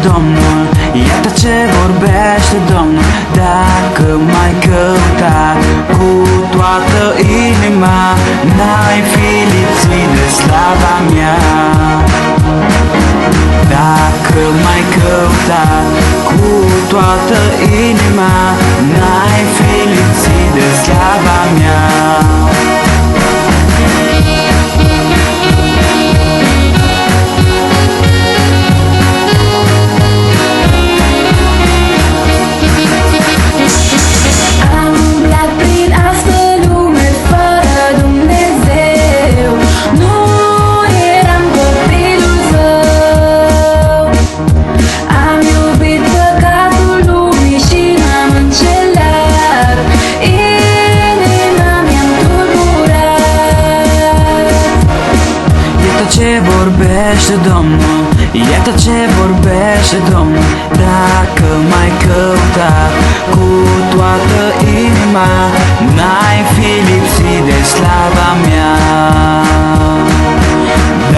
Domnul, iată ce vorbește Domnul. Dacă m-ai căutat cu toată inima, n-ai fi lipsit de slava mea. Dacă m-ai căutat cu toată inima, n-ai fi lipsit de slava mea. Ce vorbește Domnul, iată ce vorbește Domnul. Dacă m-ai căutat cu toată inima, n-ai fi lipsit de slava mea.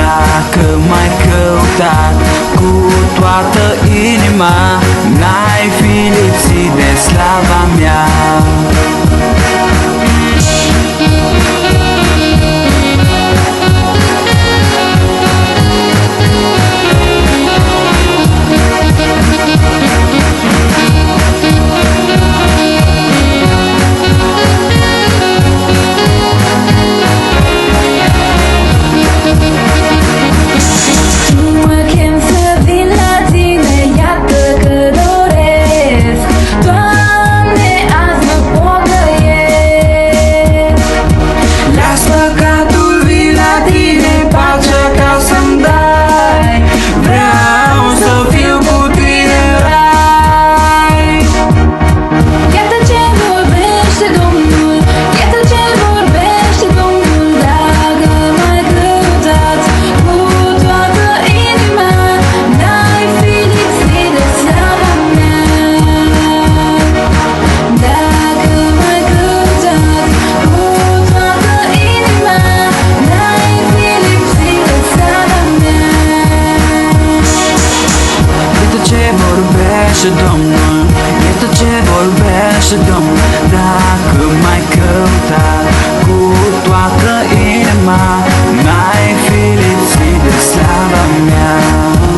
Dacă m-ai căutat cu toată inima, n-ai fi lipsit de slava mea. Domnul, iată ce vorbește Domnul. Dacă m-ai căutat cu toată inima, n-ai fi lipsit de slava mea.